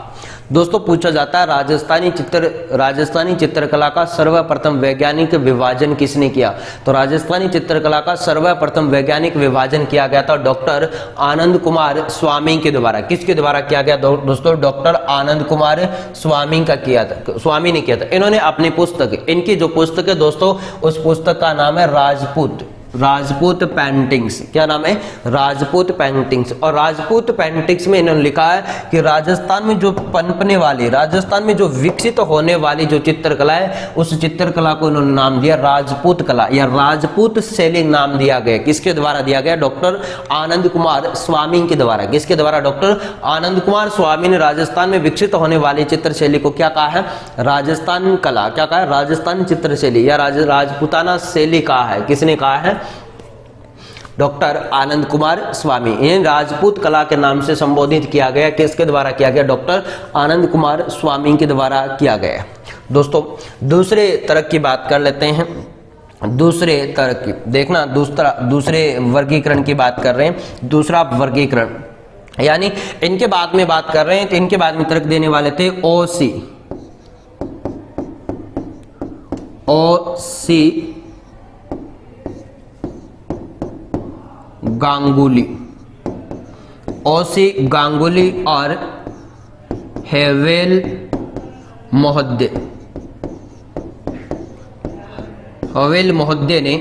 दोस्तों पूछा जाता है राजस्थानी चित्रकला का सर्वप्रथम वैज्ञानिक विभाजन किसने किया? तो राजस्थानी चित्रकला का सर्वप्रथम वैज्ञानिक विभाजन किया गया था डॉक्टर आनंद कुमार स्वामी के द्वारा। किसके द्वारा किया गया दोस्तों? डॉक्टर आनंद कुमार स्वामी का किया था, स्वामी ने किया था। इन्होंने अपनी पुस्तक, इनकी जो पुस्तक है दोस्तों, उस पुस्तक का नाम है राजपूत पेंटिंग्स। क्या नाम है? राजपूत पेंटिंग्स। और राजपूत पेंटिंग्स में इन्होंने लिखा है कि राजस्थान में जो पनपने वाली, राजस्थान में जो विकसित होने वाली जो चित्रकला है, उस चित्रकला को इन्होंने नाम दिया राजपूत कला या राजपूत शैली नाम दिया गया। किसके द्वारा दिया गया? डॉक्टर आनंद कुमार स्वामी के द्वारा। किसके द्वारा? डॉक्टर आनंद कुमार स्वामी ने राजस्थान में विकसित होने वाली चित्र शैली को क्या कहा है? राजस्थान कला। क्या कहा है? राजस्थान चित्र शैली या राजपूताना शैली कहा है। किसने कहा है? डॉक्टर आनंद कुमार स्वामी। इन्हें राजपूत कला के नाम से संबोधित किया गया। किसके द्वारा किया गया? डॉक्टर आनंद कुमार स्वामी के द्वारा किया गया। दोस्तों दूसरे तरह की बात कर लेते हैं। दूसरे तरह की देखना, दूसरे वर्गीकरण की बात कर रहे हैं। दूसरा वर्गीकरण यानी इनके बाद में बात कर रहे हैं, तो इनके बाद में तर्क देने वाले थे ओसी गांगुली, ओसी गांगुली और हेवेल मोहद्दे ने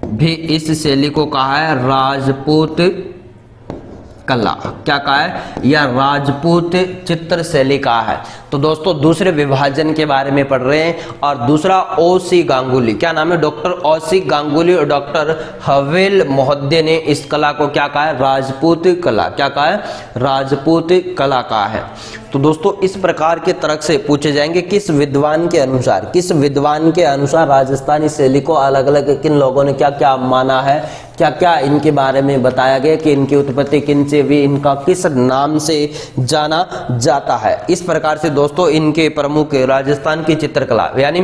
भी इस शैली को कहा है राजपूत कला। क्या कहा है? या राजपूत चित्र शैली कहा है। तो दोस्तों दूसरे विभाजन के बारे में पढ़ रहे हैं। और दूसरा ओसी गांगुली, क्या नाम है? डॉक्टर ओसी गांगुली और डॉक्टर हवेल मोहद्दे ने इस कला को क्या कहा है? राजपूत कला। क्या कहा है? राजपूत कला कहा है। तो दोस्तों इस प्रकार के तर्क से पूछे जाएंगे किस विद्वान के अनुसार राजस्थानी शैली को अलग अलग किन लोगों ने क्या क्या माना है, क्या क्या इनके बारे में बताया गया कि इनकी उत्पत्ति किन से हुई, इनका किस नाम से जाना जाता है। इस प्रकार से दोस्तों इनके प्रमुख राजस्थान की चित्रकला यानी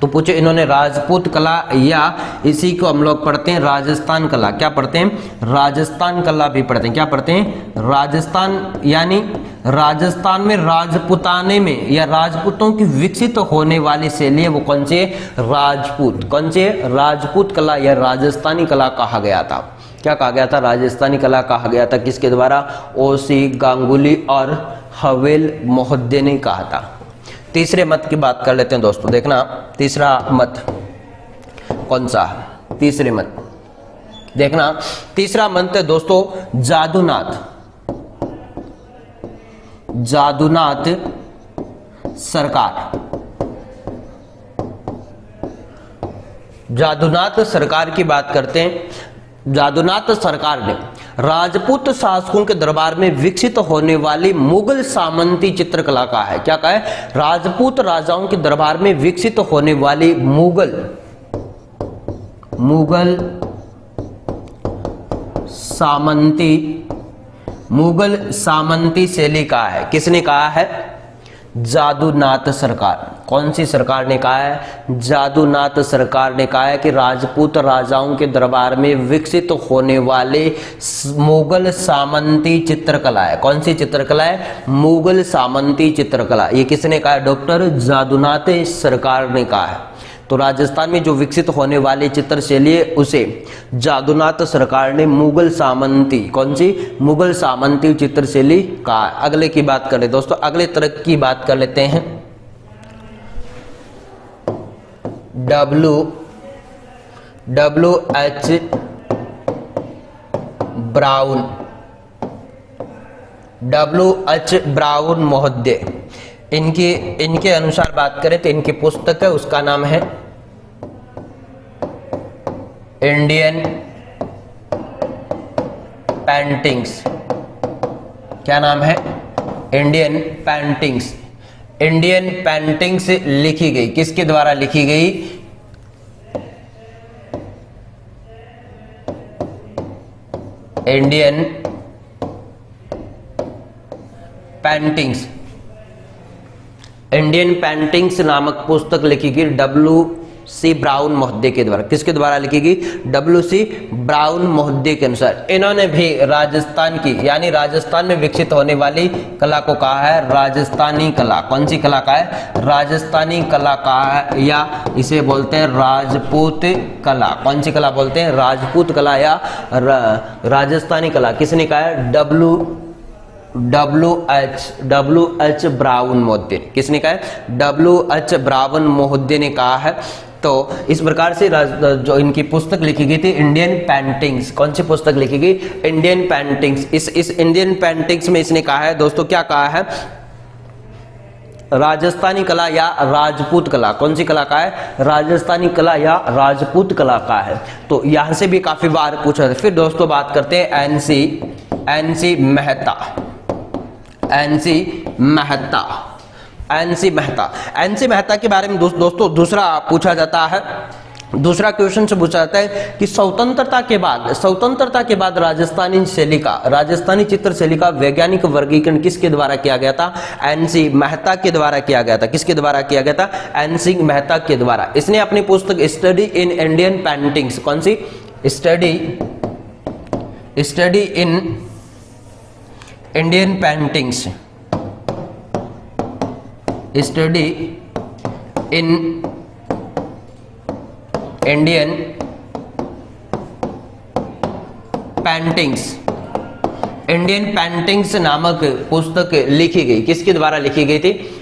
तो पूछे इन्होंने राजपूत कला या इसी को हम लोग पढ़ते हैं राजस्थान कला। क्या पढ़ते हैं? राजस्थान कला भी पढ़ते हैं। क्या पढ़ते हैं? राजस्थान यानी राजस्थान में राजपुताने में या राजपूतों की विकसित होने वाली शैली है वो कौन से? राजपूत। कौन से? राजपूत कला या राजस्थानी कला कहा गया था। क्या कहा गया था? राजस्थानी कला कहा गया था। किसके द्वारा? ओसी गांगुली और हवेल मोहद्दे ने कहा था। तीसरे मत की बात कर लेते हैं दोस्तों। देखना तीसरा मत कौन सा? तीसरे मत देखना, तीसरा मत है दोस्तों जादूनाथ सरकार। जादूनाथ सरकार की बात करते हैं। जादूनाथ सरकार ने राजपूत शासकों के दरबार में विकसित होने वाली मुगल सामंती चित्रकला का है। क्या कहा है? राजपूत राजाओं के दरबार में विकसित होने वाली मुगल सामंती शैली का है। किसने कहा है? जादूनाथ सरकार। कौन सी सरकार ने कहा है? जादूनाथ सरकार ने कहा है कि राजपूत राजाओं के दरबार में विकसित होने वाले मुगल सामंती चित्रकला है। कौन सी चित्रकला है? मुगल सामंती चित्रकला। ये किसने कहा है? डॉक्टर जादूनाथ सरकार ने कहा है। तो राजस्थान में जो विकसित होने वाली चित्र शैली है उसे जादूनाथ सरकार ने मुगल सामंती, कौन सी? मुगल सामंती चित्र शैली कहा। अगले की बात करें दोस्तों, अगले तरह की बात कर लेते हैं ब्राउन, W.H. ब्राउन महोदय, इनके अनुसार बात करें तो इनकी पुस्तक है उसका नाम है इंडियन पेंटिंग्स। क्या नाम है? Indian paintings. इंडियन पेंटिंग्स लिखी गई, किसके द्वारा लिखी गई? Indian paintings. इंडियन पेंटिंग्स नामक पुस्तक लिखी गई W.C. ब्राउन महोदय के द्वारा। किसके द्वारा लिखी गई? W.C. ब्राउन महोदय के अनुसार। इन्होंने भी राजस्थान की यानी राजस्थान में विकसित होने वाली कला को कहा है राजस्थानी कला। कौन सी कला का है? राजस्थानी कला का है, या इसे बोलते हैं राजपूत कला। कौन सी कला बोलते हैं? राजपूत कला या राजस्थानी कला। किसने कहा है? W.H. ब्राउन महोदय। किसने कहा है? W.H. ब्राउन महोदय ने कहा है। तो इस प्रकार से जो इनकी पुस्तक लिखी गई थी इंडियन पेंटिंग्स। कौन सी पुस्तक लिखी गई? Indian paintings. इस इंडियन पेंटिंग्स में इसने कहा है दोस्तों, क्या कहा है? राजस्थानी कला या राजपूत कला। कौन सी कला का है? राजस्थानी कला या राजपूत कला का है। तो यहां से भी काफी बार पूछा है। फिर दोस्तों बात करते हैं एनसी मेहता। एनसी मेहता के बारे में दोस्तों दूसरा पूछा जाता है। दूसरा क्वेश्चन से पूछा जाता है कि स्वतंत्रता के बाद राजस्थानी चित्र शैली का वैज्ञानिक वर्गीकरण किसके द्वारा किया गया था? एनसी मेहता के द्वारा किया गया था। किसके द्वारा किया गया था? एनसी मेहता के द्वारा। इसने अपनी पुस्तक स्टडी इन इंडियन पेंटिंग्स। कौन सी? Study in Indian paintings. Study in Indian paintings. Indian paintings नामक पुस्तक लिखी गई। किसके द्वारा लिखी गई थी?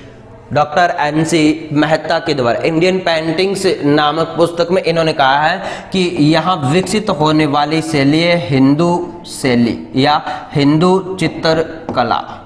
डॉक्टर एनसी मेहता के द्वारा। इंडियन पेंटिंग्स नामक पुस्तक में इन्होंने कहा है कि यहाँ विकसित होने वाली शैली है हिंदू शैली या हिंदू चित्रकला।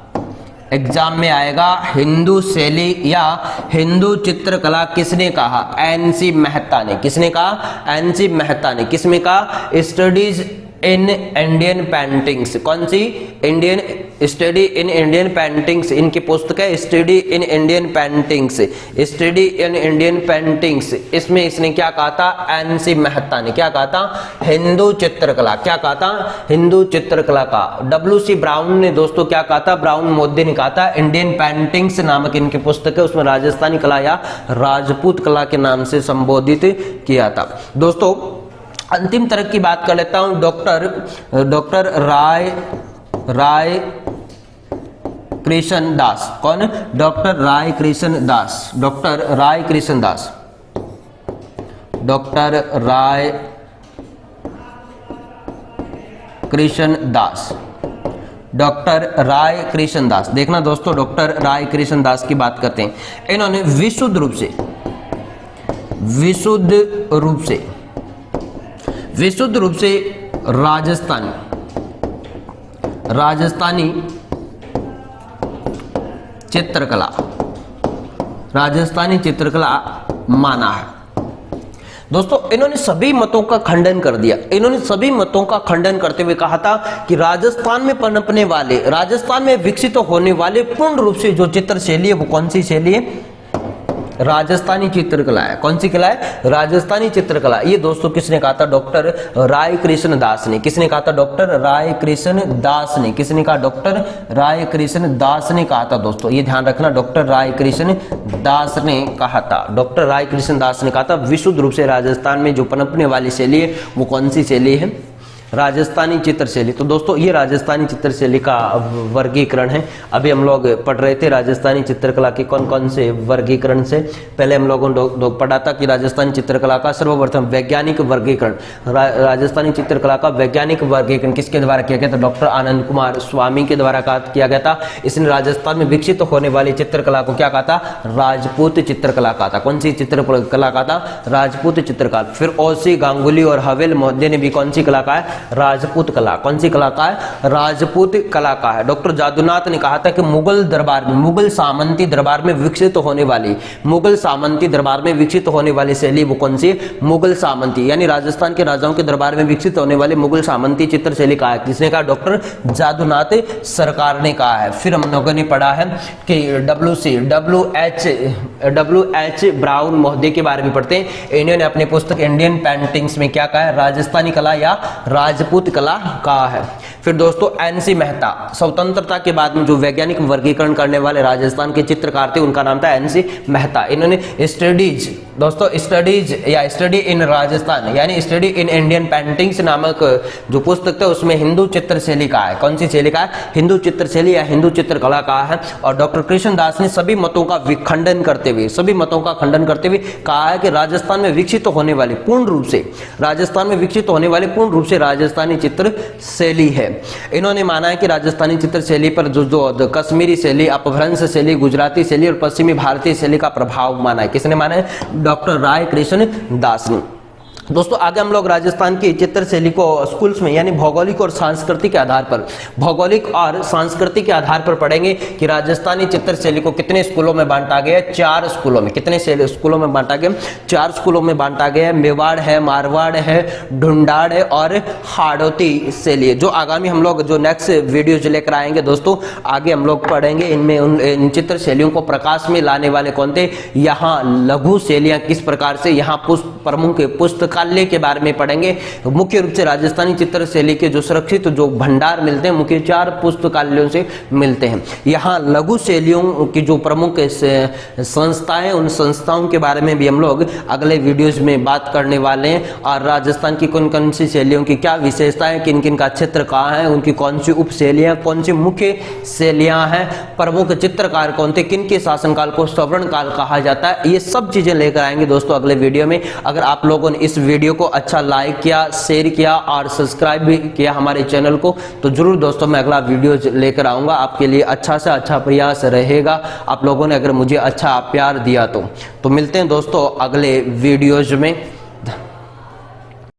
एग्जाम में आएगा हिंदू शैली या हिंदू चित्रकला। किसने कहा? एनसी मेहता ने। किसने कहा? एनसी मेहता ने। किसमें कहा? Studies in Indian paintings. कौन सी? Indian study in Indian paintings. इनकी पुस्तक है study in Indian paintings. Study in Indian paintings. इसमें इसने क्या कहा था? एनसी मेहता ने क्या कहा था? हिंदू चित्रकला। क्या कहा था? हिंदू चित्रकला का। W.C. ब्राउन ने दोस्तों क्या कहा था? ब्राउन महोदय ने कहा था इंडियन पेंटिंग्स नामक इनकी पुस्तक है, उसमें राजस्थानी कला या राजपूत कला के नाम से संबोधित किया था। दोस्तों अंतिम तरह की बात कर लेता हूं। डॉक्टर राय कृष्ण दास। कौन? डॉक्टर राय कृष्ण दास। डॉक्टर राय कृष्ण दास। देखना दोस्तों, डॉक्टर राय कृष्ण दास की बात करते हैं। इन्होंने विशुद्ध रूप से राजस्थानी चित्रकला माना है। दोस्तों इन्होंने सभी मतों का खंडन कर दिया। इन्होंने सभी मतों का खंडन करते हुए कहा था कि राजस्थान में पनपने वाले, राजस्थान में विकसित होने वाले पूर्ण रूप से जो चित्र शैली है वो कौन सी शैली है? राजस्थानी चित्रकला है। कौन सी कला है? राजस्थानी चित्रकला। ये दोस्तों किसने कहा था? डॉक्टर राय कृष्ण दास ने। किसने कहा था? डॉक्टर राय कृष्ण दास ने। किसने कहा? डॉक्टर राय कृष्ण दास ने कहा था। दोस्तों ये ध्यान रखना, डॉक्टर राय कृष्ण दास ने कहा था। डॉक्टर राय कृष्ण दास ने कहा था विशुद्ध रूप से राजस्थान में जो पनपने वाली शैली है वो कौन सी शैली है? राजस्थानी चित्र शैली। तो दोस्तों ये राजस्थानी चित्र शैली का वर्गीकरण है। अभी हम लोग पढ़ रहे थे राजस्थानी चित्रकला के कौन कौन से वर्गीकरण से। पहले हम लोगों ने पढ़ा था कि राजस्थानी चित्रकला का सर्वप्रथम वैज्ञानिक वर्गीकरण, राजस्थानी चित्रकला का वैज्ञानिक वर्गीकरण किसके द्वारा किया गया था? डॉक्टर आनंद कुमार स्वामी के द्वारा किया गया था। इसने राजस्थान में विकसित होने वाली चित्रकला को क्या कहा था? राजपूत चित्रकला कहा था। कौन सी चित्रकला कहा था? राजपूत चित्रकला। फिर O.C. गांगुली और हवेल महोदय ने भी कौन सी कला कहा है? राजपूत कला। कौन सी कला का है? राजपूत कला का है। डॉक्टर जादूनाथ ने कहा था कि मुगल दरबार में, मुगल सामंती दरबार में विकसित होने वाली, मुगल सामंती दरबार में विकसित होने वाली शैली वो कौन सी? मुगल सामंती, यानी राजस्थान के राजाओं के दरबार में विकसित होने वाली मुगल सामंती चित्र शैली का है। किसने कहा? डॉक्टर जादूनाथ सरकार ने कहा है। फिर हम लोगों ने पढ़ा है कि डब्ल्यू.एच. ब्राउन महोदय के बारे में पढ़ते हैं। इन्होंने अपने पुस्तक इंडियन पेंटिंग्स में क्या कहा है? राजस्थानी कला या राजपूत कला कहा है। फिर दोस्तों एन.सी. मेहता, स्वतंत्रता के बाद में जो वैज्ञानिक वर्गीकरण करने वाले राजस्थान के चित्रकार थे उनका नाम था एन.सी. मेहता। इन्होंने स्टडीज, दोस्तों स्टडीज या स्टडी इन राजस्थान यानी स्टडी इन इंडियन पेंटिंग्स नामक जो पुस्तक थे उसमें हिंदू चित्र शैली का है। कौन सी शैली का है? हिंदू चित्र शैली या हिंदू चित्रकला का है। और डॉक्टर कृष्णदास ने सभी मतों का खंडन करते हुए, सभी मतों का खंडन करते हुए कहा है कि राजस्थान में विकसित होने वाली पूर्ण रूप से, राजस्थान में विकसित होने वाली पूर्ण रूप से राजस्थानी चित्र शैली है। इन्होंने माना है कि राजस्थानी चित्र शैली पर जो कश्मीरी शैली, अपभ्रंश शैली, गुजराती शैली और पश्चिमी भारतीय शैली का प्रभाव माना है। किसने माना है? डॉक्टर राय कृष्ण दास ने। दोस्तों आगे हम लोग राजस्थान की चित्र शैली को स्कूल्स में यानी भौगोलिक और सांस्कृतिक के आधार पर, भौगोलिक और सांस्कृतिक के आधार पर पढ़ेंगे कि राजस्थानी चित्र शैली को कितने स्कूलों में बांटा गया है? 4 स्कूलों में। कितने स्कूलों में बांटा गया? 4 स्कूलों में बांटा गया है। मेवाड़ है, मारवाड़ है, ढूंढाड़ है और हाड़ौती शैली। जो आगामी हम लोग जो नेक्स्ट वीडियोज लेकर आएंगे दोस्तों, आगे हम लोग पढ़ेंगे इनमें इन चित्र शैलियों को प्रकाश में लाने वाले कौन थे, यहाँ लघु शैलियां किस प्रकार से, यहाँ प्रमुख पुस्तक के बारे में पढ़ेंगे। मुख्य रूप से राजस्थानी चित्र शैली के जो सुरक्षित जो भंडार मिलते हैं मुख्य 4 पुस्तकालयों से मिलते हैं। यहाँ लघु शैलियों की जो प्रमुख संस्थाएं, उन संस्थाओं के बारे में भी हम लोग अगले वीडियोज में बात करने वाले हैं। और राजस्थान की कौन कौन सी शैलियों की क्या विशेषताएं, किन किन का क्षेत्र कहाँ है, उनकी कौन सी उप शैलियां, कौन सी मुख्य शैलियां हैं, प्रमुख चित्रकार कौन थे, किन के शासनकाल को स्वर्ण काल कहा जाता है, ये सब चीजें लेकर आएंगे दोस्तों अगले वीडियो में। अगर आप लोगों ने इस वीडियो को अच्छा लाइक किया, शेयर किया और सब्सक्राइब भी किया हमारे चैनल को, तो जरूर दोस्तों मैं अगला वीडियो लेकर आऊंगा। आपके लिए अच्छा से अच्छा प्रयास रहेगा आप लोगों ने अगर मुझे अच्छा प्यार दिया तो मिलते हैं दोस्तों अगले वीडियोज में।